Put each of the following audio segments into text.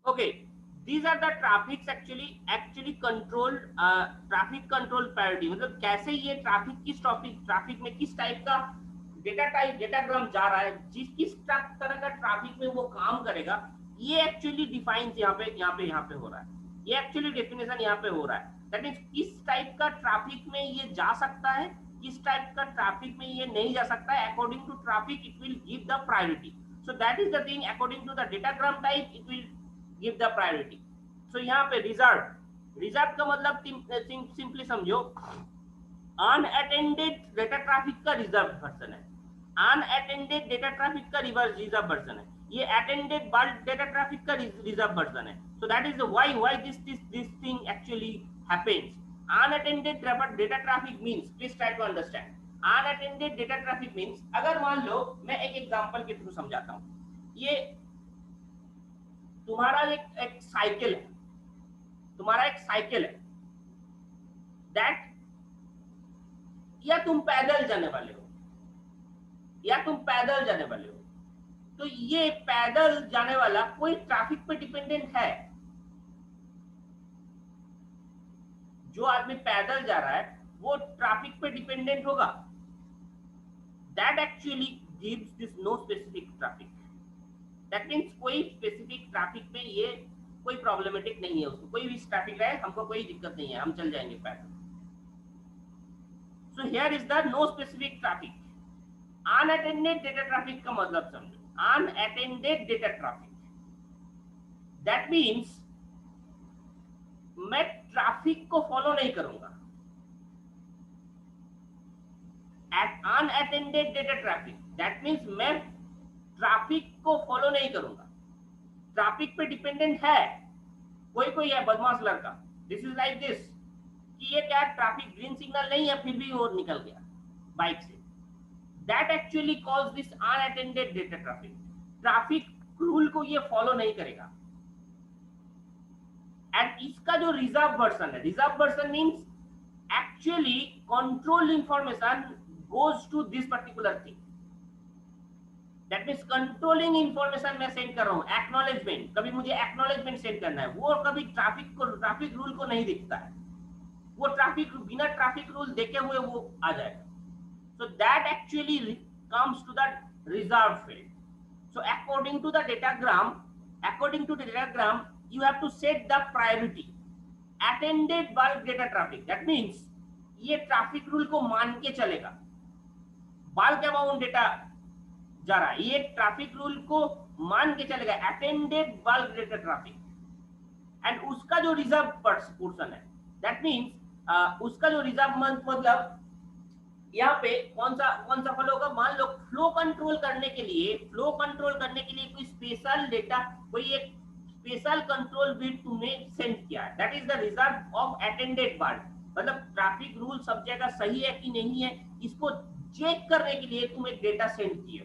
Okay, these are the traffics actually controlled traffic control priority, मतलब कैसे ये traffic किस ट्रैफिक में किस टाइप का डेटाग्राम जा रहा है, जिस किस तरह का ट्रैफिक में वो काम करेगा, ये एक्चुअली डिफाइन यहाँ पे हो रहा है, ये एक्चुअली डेफिनेशन यहाँ पे हो रहा है। दैट मीन्स किस टाइप का ट्रैफिक में ये जा सकता है, किस टाइप का ट्रैफिक में ये नहीं जा सकता है। According to traffic it will give the priority. So that is the thing, according to the datagram type it will give the priority. So यहाँ पे रिजर्व का मतलब सिंपली समझो, अनअटेंडेड डेटा ट्रैफिक का रिजर्व वर्जन है, unattended data traffic का reverse reserve version है, ये अटेंडेड बल्क डेटा ट्रैफिक का रिजर्व वर्जन है। So that is why this thing actually happens. Unattended data traffic means, please try to understand, unattended data traffic means, अगर मान लो मैं एक example के थ्रू समझाता हूं, ये तुम्हारा एक साइकिल है, तुम्हारा एक साइकिल है दैट, या तुम पैदल जाने वाले हो, या तुम पैदल जाने वाले हो, तो ये पैदल जाने वाला कोई ट्रैफिक पे डिपेंडेंट है? जो आदमी पैदल जा रहा है वो ट्रैफिक पे डिपेंडेंट होगा? That actually gives this no specific traffic. That means कोई स्पेसिफिक ट्रैफिक में ये कोई प्रॉब्लमेटिक नहीं है, उसको कोई भी ट्रैफिक रहे हमको कोई दिक्कत नहीं है, हम चल जाएंगे पैदल। So here is the no specific traffic. Unattended data traffic का मतलब समझो, unattended data traffic that means मैं ट्रैफिक को फॉलो नहीं करूंगा। Unattended data traffic that means मैं ट्रैफिक को फॉलो नहीं करूंगा, ट्रैफिक पे डिपेंडेंट है, कोई कोई है बदमाश लड़का, दिस इज लाइक दिस कि ये क्या ट्रैफिक ग्रीन सिग्नल नहीं है फिर भी वो निकल गया बाइक से, that actually calls this unattended data traffic. Traffic rule को ये फॉलो नहीं करेगा। एंड इसका जो रिजर्व वर्जन है, reserve version means actually control information goes to this particular thing. That means controlling information मैं सेंड कर रहा हूं, एक्नॉलेजमेंट, कभी मुझे एक्नॉलेजमेंट सेंड करना है, वो कभी ट्रैफिक रूल को नहीं दिखता है, वो ट्रैफिक बिना ट्रैफिक रूल देखे हुए वो आ जाएगा। So that actually comes to the reserve field. So according to the datagram you have to set the priority attended bulk data traffic। that means ये ट्रैफिक रूल को मान के चलेगा, बल्क अमाउंट डेटा जा रहा है, ये ट्रैफिक रूल को मान के चलेगा, attended bulk data traffic. And उसका जो रिजर्व पोर्शन है, दैट मींस उसका जो रिजर्व मतलब यहाँ पे कौन सा फॉलो होगा, मान लो फ्लो कंट्रोल करने के लिए कोई स्पेशल डेटा, कोई एक स्पेशल कंट्रोल बिट तुमने सेंड किया है, that is the result of attended bulk. मतलब ट्रैफिक रूल सब जगह सही है कि नहीं है, इसको चेक करने के लिए तुम एक डेटा सेंड किए,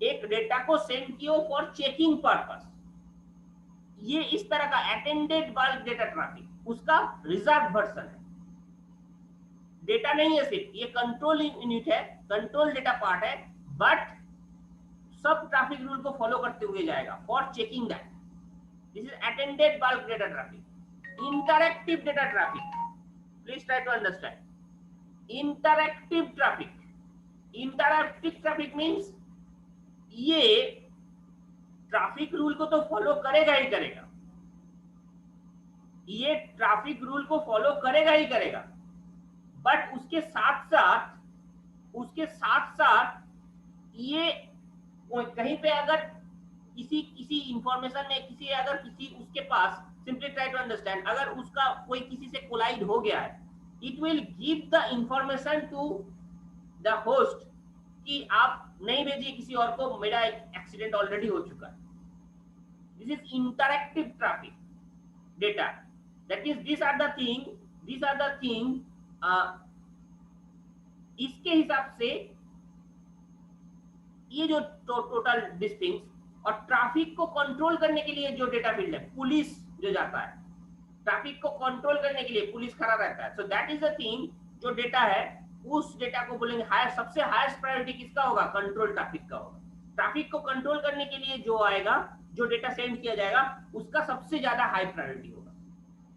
एक डेटा को सेंड किए फॉर चेकिंग पर्पस, ये इस तरह का अटेंडेड बल्क डेटा ट्रैफिक उसका रिजर्व वर्जन है। डेटा नहीं है सिर्फ, ये कंट्रोल यूनिट है, कंट्रोल डेटा पार्ट है, बट सब ट्रैफिक रूल को फॉलो करते हुए जाएगा for checking that. This is attended bulk data traffic. Interactive data traffic, please try to understand. Interactive traffic means ये ट्रैफिक रूल को तो फॉलो करेगा ही करेगा, ये ट्रैफिक रूल को फॉलो करेगा ही करेगा, बट उसके साथ साथ ये कहीं पे अगर किसी इंफॉर्मेशन में किसी उसके पास, सिंपली ट्राई टू अंडरस्टैंड, अगर उसका कोई किसी से कोलाइड हो गया है, it will give the information to the host कि आप नहीं भेजिए किसी और को, मेरा एक्सीडेंट ऑलरेडी हो चुका है। This is interactive traffic data. That means these are the thing इसके हिसाब से ये जो टोटल डिस्टिंक्ट, और ट्रैफिक को कंट्रोल करने के लिए जो डेटा फील्ड है, पुलिस जो जाता है ट्रैफिक को कंट्रोल करने के लिए, पुलिस खड़ा रहता है। So that is the thing, जो डेटा है उस डेटा को बोलेंगे हायर, सबसे हाईएस्ट प्रायोरिटी किसका होगा, कंट्रोल ट्रैफिक का होगा। ट्रैफिक को कंट्रोल करने के लिए जो आएगा, जो डेटा सेंड किया जाएगा, उसका सबसे ज्यादा हाई प्रायोरिटी होगा.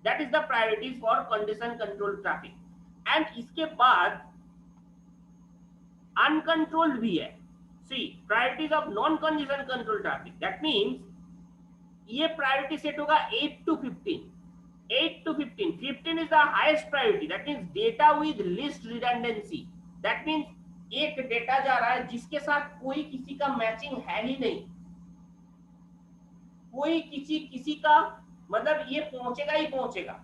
That is the priorities for condition control traffic. And इसके बाद अनकंट्रोल्ड भी है. See priorities of non condition control traffic, that means ये प्रायोरिटी सेट होगा 8 to 15. 8 to 15. 15 is the highest priority. That means data with least redundancy. That means एक data जा रहा है जिसके साथ कोई किसी का मैचिंग है ही नहीं, कोई किसी का मतलब ये पहुंचेगा ही पहुंचेगा.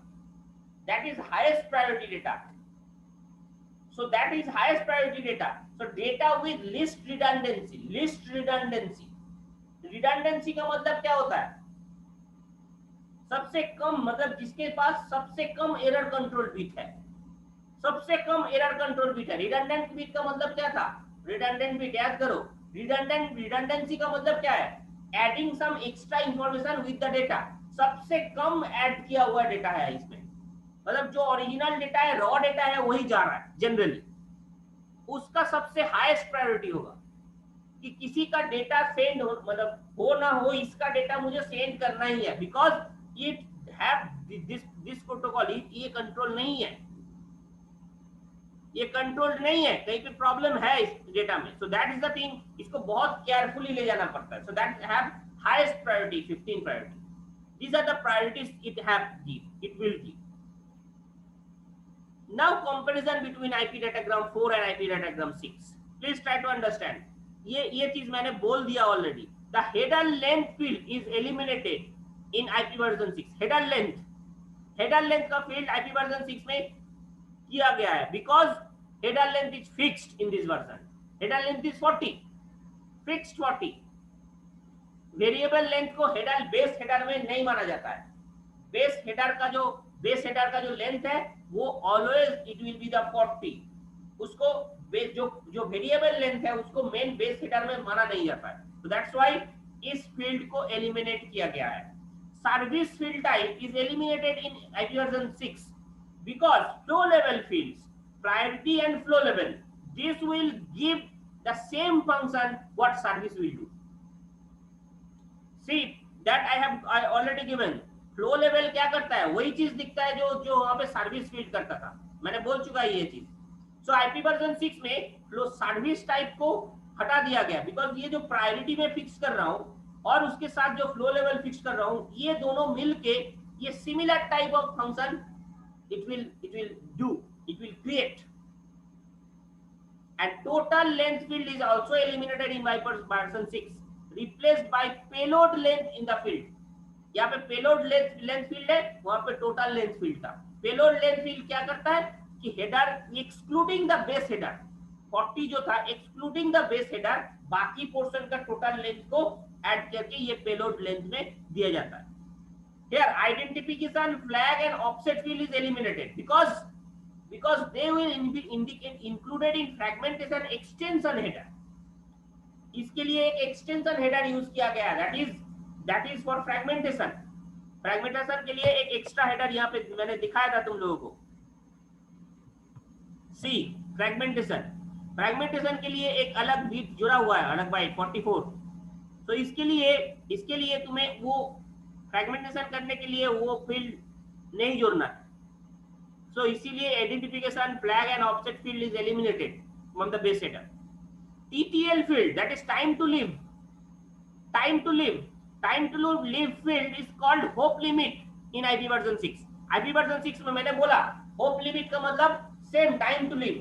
That is highest priority data. So that is highest priority data. So data with least redundancy. Least redundancy. Redundancy का मतलब क्या होता है? सबसे कम, मतलब जिसके पास सबसे कम एरर कंट्रोल बिट है, सबसे कम एरर कंट्रोल बिट है. रिडंडेंट बिट का मतलब क्या था? रिडंडेंट बिट याद करो. रिडंडेंसी का मतलब क्या है? Adding some extra information with the data. सबसे कम ऐड किया हुआ डेटा है इसमें, मतलब जो ओरिजिनल डेटा है, रॉ डेटा है, वही जा रहा है जनरली. उसका सबसे हाईएस्ट प्रायोरिटी होगा कि किसी का डेटा सेंड हो, मतलब हो ना हो, इसका डेटा मुझे सेंड करना ही है, because it have this protocol. ये कंट्रोल नहीं है, ये कंट्रोल नहीं है, कहीं पे प्रॉब्लम है इस डेटा में. सो दैट इज द थिंग, इसको बहुत केयरफुली ले जाना पड़ता है. So that have highest priority, 15 priority. These are the priorities it have give, it will give. Now comparison between IP datagram 4 and IP datagram 6. Please try to understand. ये चीज मैंने बोल दिया already. The header length field is eliminated in IP version 6. Header length का field IP version 6 में किया गया है, because header length is fixed in this version. Header length is 40, fixed 40. Variable length को हेडर, बेस हेडर में नहीं माना जाता है. बेस हेडर का जो लेंथ है वो always it will be the 40. उसको जो वेरिएबल लेंथ है उसको मेन बेस हेडर में माना नहीं जाता है. तो दैट्स व्हाई इस फील्ड को एलिमिनेट किया गया है. Service field type is eliminated in IP version 6 because flow level fields, priority and flow level, this will give the same function what service will do. See that I already given. Flow level क्या करता है? वही चीज दिखता है जो वहां पे सर्विस फील्ड करता था. मैंने बोल चुका है ये चीज. सो आईपी वर्जन 6 में फ्लो सर्विस टाइप को हटा दिया गया, बिकॉज ये जो प्रायोरिटी में फिक्स कर रहा हूँ और उसके साथ जो फ्लो लेवल फिक्स कर रहा हूँ, ये दोनों मिलके ये similar type of function it will create. And total length field is also eliminated in version 6, replaced by payload length in the field. यहाँ पे पेलोड लेंथ फील्ड है, वहां पे टोटल लेंथ फील्ड था. पेलोड लेंथ फील्ड क्या करता है कि header excluding the base header 40 जो था, एक्सक्लूडिंग द बेस हेडर, बाकी पोर्शन का टोटल लेंथ को ऐड करके ये पेलोड लेंथ में दिया जाता है. Here identification flag and offset field is eliminated because they will be included in fragmentation extension header. इसके लिए एक एक्सटेंशन हेडर यूज किया गया है, that is for fragmentation. Fragmentation के लिए एक एक्स्ट्रा हेडर यहाँ पे मैंने दिखाया था तुम लोगों को. सी फ्रैगमेंटेशन के लिए एक अलग बिट जुड़ा हुआ है, अलग बाइट 44. तो इसके लिए तुम्हें वो फ्रैगमेंटेशन करने के लिए वो फील्ड नहीं जोड़ना है. सो इसीलिए identification flag and offset field is eliminated from the base header. TTL field, that is time to live. Time to live field is called hope limit in IP version 6. IP version 6 में मैंने बोला hope limit का मतलब same time to live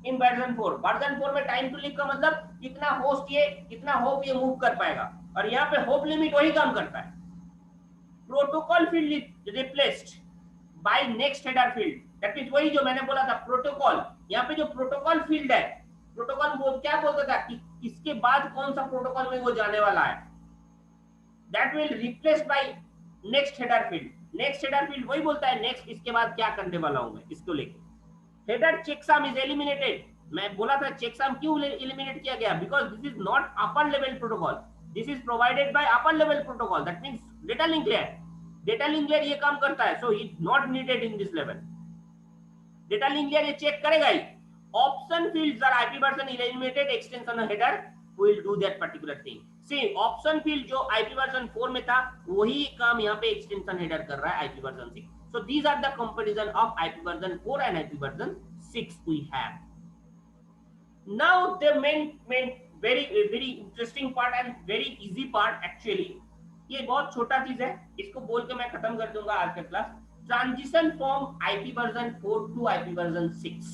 in version 4. Version 4 में time to live का मतलब कितना hope ये move कर पाएगा, और यहाँ पे hope limit वही काम करता है. Protocol field is replaced by next header field. That means वही जो मैंने बोला था protocol. यहाँ पे जो protocol field है, प्रोटोकॉल वो क्या बोलता था कि इसके बाद कौन सा प्रोटोकॉल में वो जाने वाला है, that will replaced by next header field. Next header field वही बोलता है नेक्स्ट इसके बाद क्या करने वाला हूं मैं, इसको लेके. Header checksum is eliminated. मैं बोला था चेकसम क्यों एलिमिनेट किया गया, because this is not upper level protocol, this is provided by upper level protocol. That means data link layer ये काम करता है. So it not needed in this level. Data link layer ये check करेगा ही. Option fields are IP version eliminated extension header. we will do that particular thing. See, option field जो IP version 4 में था वही काम यहाँ पे extension header कर रहा है IP version 6. So these are the comparison of IP version 4 and IP version 6 we have. Now the main very interesting part and very easy part actually, ये बहुत छोटा चीज है, इसको बोल के मैं खत्म कर दूंगा आज का class. Transition from IP version 4 to IP version 6.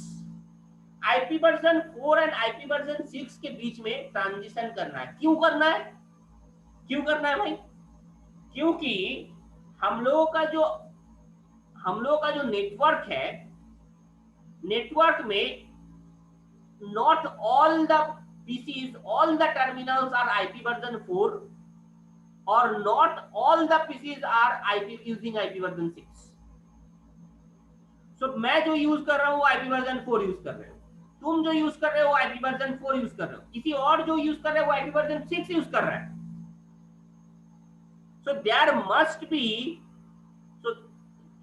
IP version 4 and IP version 6 के बीच में ट्रांजिशन करना है. क्यों करना है? क्यों करना है भाई? क्योंकि हम लोगों का जो नेटवर्क है, नेटवर्क में not all the PCs, all the terminals are IP version 4 or not all the PCs are using IP version 6. So मैं जो यूज कर रहा हूँ IP version 4 यूज कर रहे हो, तुम जो यूज कर रहे हो IP version 4 यूज कर रहे हो, किसी और जो यूज कर रहे हो IP version 6 यूज कर रहा है. So there must be, so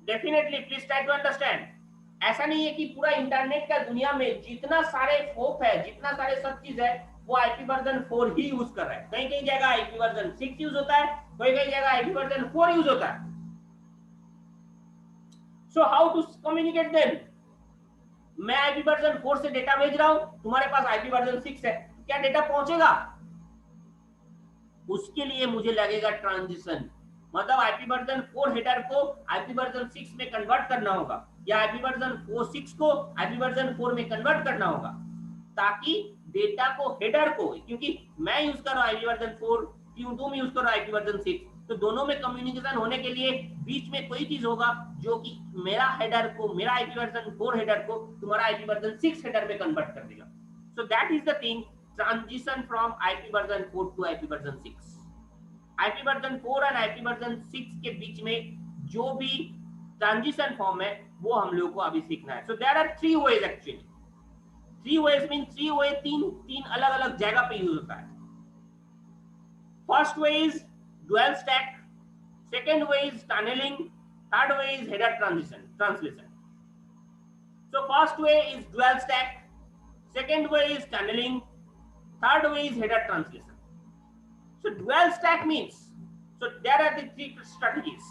definitely please try to understand. ऐसा नहीं है कि पूरा इंटरनेट का दुनिया में जितना सारे फोक है, जितना सारे सब चीज है, वो IP version 4 ही यूज कर रहा है. कहीं कहीं जगह IP version 6 यूज होता है, कहीं कहीं जगह IP version 4 यूज होता है. So how to communicate then? मैं IP version 4 से डेटा भेज रहा हूं, तुम्हारे पास IP version 6 है, क्या डेटा पहुंचेगा? उसके लिए मुझे लगेगा ट्रांजिशन, मतलब IP version 4 हेडर को IP version 6 में कन्वर्ट करना होगा, या IP version 6 को IP version 4 में कन्वर्ट करना होगा, ताकि डेटा को हेडर को, क्योंकि मैं यूज कर रहा हूँ IP version 4, तुम यूज कर रहा IP version 6, तो दोनों में कम्युनिकेशन होने के लिए बीच में कोई चीज होगा जो कि मेरा हेडर को, मेरा IP version 4 हेडर को तुम्हारा IP version 6 हेडर में कन्वर्ट कर देगा. So that is the thing, transition from IP version 4 to IP version 6. IP version 4 और IP version 6 के बीच में जो भी ट्रांजिशन फॉर्म है वो हम लोग को अभी सीखना है. So there are 3 ways actually. 3 ways mean 3 way, तीन अलग अलग जगह पे यूज होता है. First way is dual stack, second way is tunneling, third way is header translation. So first way is dual stack, second way is tunneling, third way is header translation. So dual stack means, so there are the 3 strategies.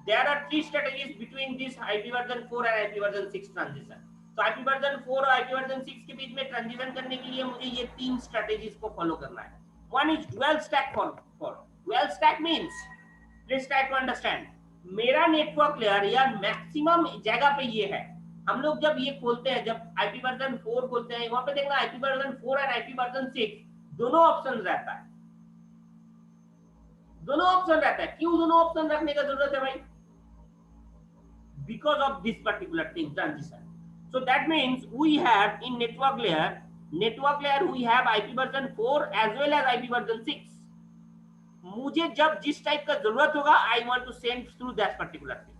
There are 3 strategies between this IP version 4 and IP version 6 transition. So IP version 4 और IP version 6 के बीच में transition करने के लिए मुझे ये 3 strategies को follow करना है. One is dual stack for dual stack means, please try to understand. मेरा नेटवर्क लेयर या मैक्सिमम जगह पे ये है. हम लोग जब ये खोलते हैं, जब IP version 4 खोलते हैं, वहां पे देखना IP version 4 और IP version 6 दोनों ऑप्शन रहता है. दोनों ऑप्शन रहता है. क्यों दोनों ऑप्शन रखने का जरूरत है भाई? Because of this particular thing, transition. So that means we have in network layer we have IP version 4 as well as IP version 6. मुझे जब जिस टाइप का जरूरत होगा, I want to send through that particular thing.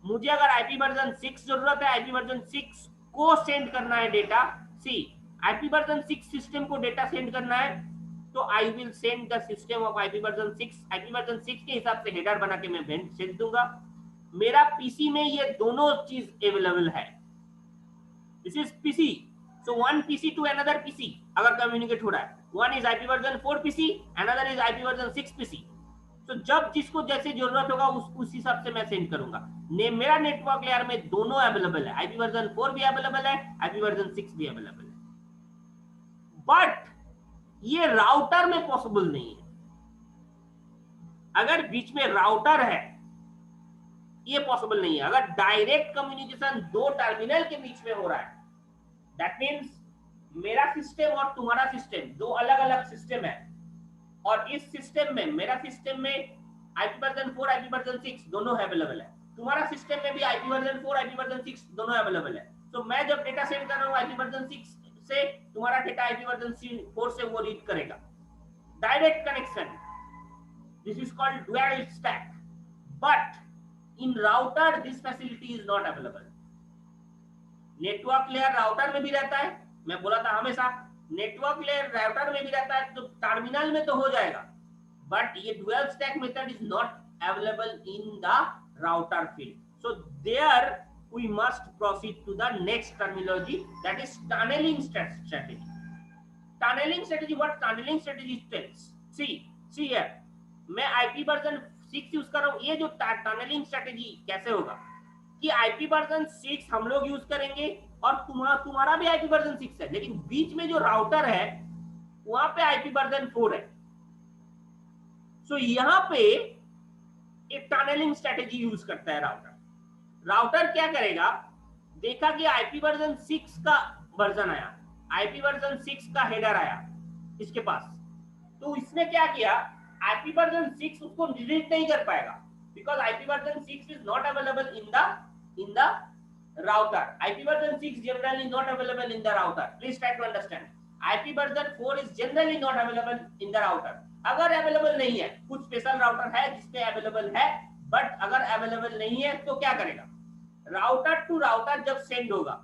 मुझे अगर IP version 6 जरूरत है, IP version 6 को सेंड करना है डेटा. सी, IP version 6 सिस्टम को डेटा सेंड करना है, तो I will send the system of IP version 6. IP version 6 के हिसाब से हेडर बना के मैं भेज दूंगा. मेरा पीसी में ये दोनों चीज अवेलेबल है. This is PC. So one PC to another PC अगर कम्युनिकेट हो रहा है, one is IP version 4 PC, another is IP version 6 PC. तो जब जिसको जैसे जरूरत होगा उस हिसाब से मैं सेंड करूंगा. मेरा नेटवर्क लेयर में दोनों अवेलेबल है. IP version 4 भी अवेलेबल है, IP version 6 भी अवेलेबल है. बट ये राउटर में पॉसिबल नहीं है. अगर बीच में राउटर है, ये पॉसिबल नहीं है. अगर डायरेक्ट कम्युनिकेशन दो टर्मिनल के बीच में हो रहा है, दैट मींस मेरा सिस्टम और तुम्हारा सिस्टम दो अलग अलग सिस्टम है, और इस सिस्टम में, मेरा सिस्टम में IP version 4 IP version 6 दोनों अवेलेबल है, तुम्हारा सिस्टम में भी IP version 4 IP version 6 दोनों अवेलेबल है. तो मैं जब डेटा सेंड कर रहा हूं IP version 6 से, तुम्हारा डेटा IP version 4 से वो रीड करेगा. Direct connection, this is called dual stack. But in router this facility is not available. Network layer router में भी रहता है, मैं बोला था हमेशा नेटवर्क लेयर राउटर में भी रहता है, तो टर्मिनल में तो हो जाएगा, बट ये dual stack method is not available in the router field. So there we must proceed to the next terminology, that is tunneling strategy. Tunneling strategy, what tunneling strategy tells, see here, मैं IP version 6 use कर रहा हूं। ये जो tunnelling strategy कैसे होगा कि IP version 6 हम लोग यूज करेंगे और तुम्हारा भी आईपी वर्जन 6 है, लेकिन बीच में जो राउटर है वहां पे आईपी वर्जन 4 है। सो यहां पे एक टनलिंग स्ट्रेटेजी यूज करता है राउटर। राउटर क्या करेगा, देखा कि आईपी वर्जन 6 का वर्जन आया, आईपी वर्जन 6 का हेडर आया इसके पास, तो इसने क्या किया, आईपी वर्जन 6 उसको डिलीट नहीं कर पाएगा, because IP version 6 is not available in the router. IP version 6 generally not available in the router. Please try to understand. IP version 4 is generally not available in the router. अगर available नहीं है, कुछ special router है जिसपे available है, but अगर available नहीं है तो क्या करेगा, राउटर टू राउटर जब सेंड होगा,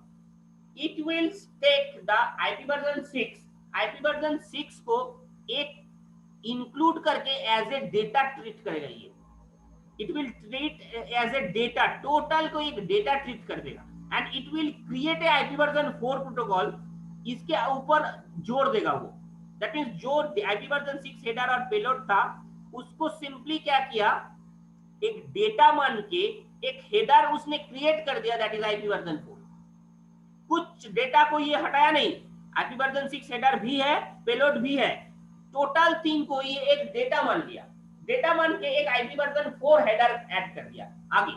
it will take the IP version 6, IP version 6 को एक इंक्लूड करके एज ए डेटा ट्रीट करेगा। ये it will treat as a data, total को एक डेटा ट्रीट कर देगा and it will create a IP version 4 protocol, इसके ऊपर जोड़ देगा वो। दैट मींस जो आईपी वर्जन 6 हेडर और पेलोड था उसको सिंपली क्या किया, एक डेटा मान के एक हेडर उसने क्रिएट कर दिया, दैट इज आईपी वर्जन 4। कुछ डेटा को ये हटाया नहीं, आईपी वर्जन 6 हेडर भी है, पेलोड भी है, टोटल 3 को ये एक डेटा मान लिया, डेटा मान के एक आईपी वर्जन 4 हेडर ऐड कर दिया आगे,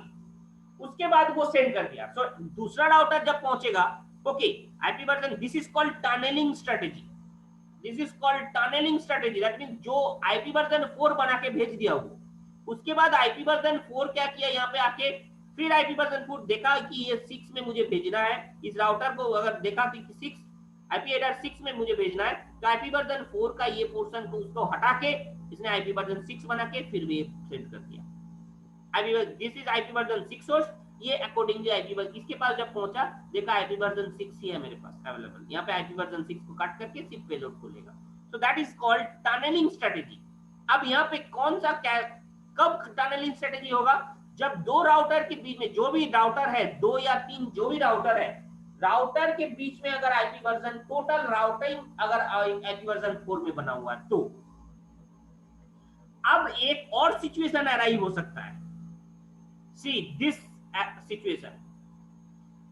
उसके बाद वो सेंड कर दिया। सो दूसरा राउटर जब पहुंचेगा, okay IP version, this is called tunneling strategy, this is called tunneling strategy. That means जो आईपी वर्जन 4 बना के भेज दिया वो, उसके बाद आईपी वर्जन 4 क्या किया, यहाँ पे आके फिर आईपी वर्जन 4 देखा कि ये 6 में मुझे भेजना है, इस राउटर को अगर देखा कि 6 आईपी हेडर 6 में मुझे भेजना है, तो आईपी वर्जन 4 का ये पोर्शन को उसको हटा के इसने आईपी वर्जन 6 बना के फिर भी सेंड कर दिया। IP this is IP version 6 source, ये अकॉर्डिंगली आईपी वर्जन, इसके पास जब पहुंचा देखा आईपी वर्जन 6 ही है मेरे पास अवेलेबल, यहाँ पे आईपी वर्जन 6 को काट करके सिर्फ पेलोड को लेगा। So that is called tunneling strategy. अब यहाँ पे कौन सा कब टनलिंग स्ट्रेटेजी होगा, जब दो राउटर के बीच में, जो भी राउटर है, 2 या 3 जो भी राउटर है, राउटर के बीच में अगर आईपी वर्जन, टोटल राउटिंग अगर आईपी वर्जन 4 में बना हुआ है, तो अब एक और सिचुएशन अराइव हो सकता है। सी दिस सिचुएशन,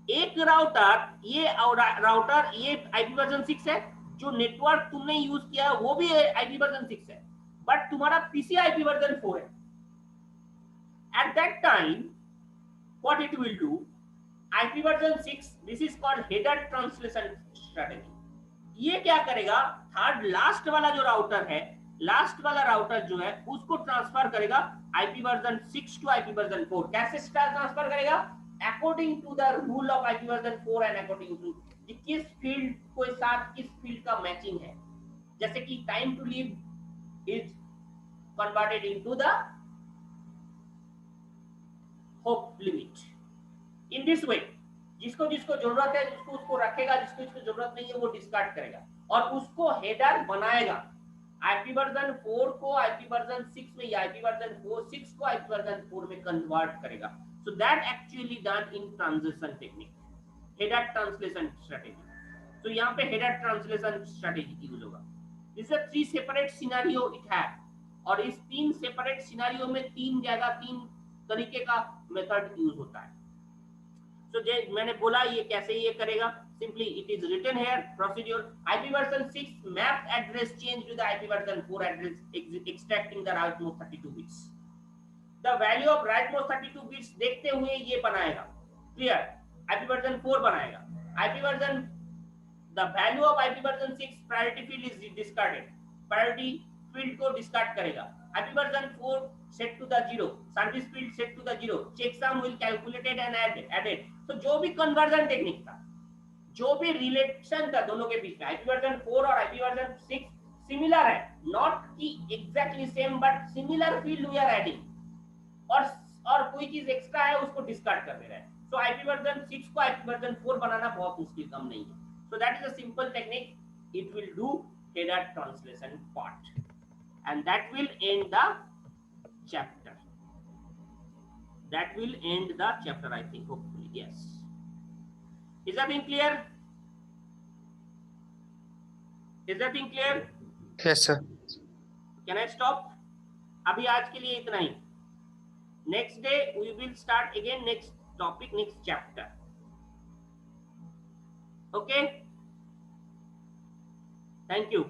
एक राउटर, ये राउटर ये आईपी वर्जन 6 है, जो नेटवर्क तुमने यूज किया वो भी आईपी वर्जन 6 है, बट तुम्हारा पीसी आईपी वर्जन 4 है। At that time, what it will do, IP version 6, this is called header translation strategy. ये क्या करेगा, थर्ड लास्ट वाला जो राउटर है, लास्ट वाला राउटर जो है उसको ट्रांसफर करेगा IP version 6 to IP version 4। कैसे ट्रांसफर करेगा, according to the rule of IP version 4 and according to किस फील्ड के साथ किस फील्ड का मैचिंग है। जैसे कि time to live is converted into the hop limit. In this way जिसको जिसको जरूरत है उसको उसको रखेगा, जिसको जिसको जरूरत नहीं है वो डिस्कार्ड करेगा और उसको हेडर बनाएगा। आईपी वर्जन 4 को आईपी वर्जन 6 में या आईपी वर्जन 6 को आईपी वर्जन 4 में कन्वर्ट करेगा। सो that actually done in transition technique, header translation strategy. तो यहाँ पे हेडर ट्रांसलेशन स्ट्रेटेजी यूज होगा। This is 3 separate scenario it है, और इस 3 सेपरेट सिनेरियो में 3 तरीके का मेथड यूज होता है। तो मैंने बोला ये कैसे ये करेगा, simply it is written here procedure, IP version 6 map address change to the IP version 4 address extracting the rightmost 32 bits. The value of rightmost 32 bits देखते हुए ये बनाएगा, क्लियर, आईपी वर्जन 4 बनाएगा। IP version, the value of IP version 6 priority field is discarded, priority field को discard करेगा। IP version 4 set to the 0, service field set to the 0, checksum will calculated and added। तो जो भी conversion technique था, जो भी relation था दोनों के बीच में, IP version 4 और IP version 6 सिमिलर है, नॉट की exactly same but similar field we are adding, और कोई चीज एक्स्ट्रा है उसको डिस्कार्ड कर दे रहा है। सो IP version 6 को IP version 4 बनाना बहुत मुश्किल कम नहीं है। So that is a simple technique, it will do header translation part and that will end the chapter, that will end the chapter, I think, hopefully, yes. Is that being clear? Is that thing clear? Yes sir. Can I stop? अभी आज के लिए इतना ही. Next day we will start again next topic, next chapter. Okay, thank you.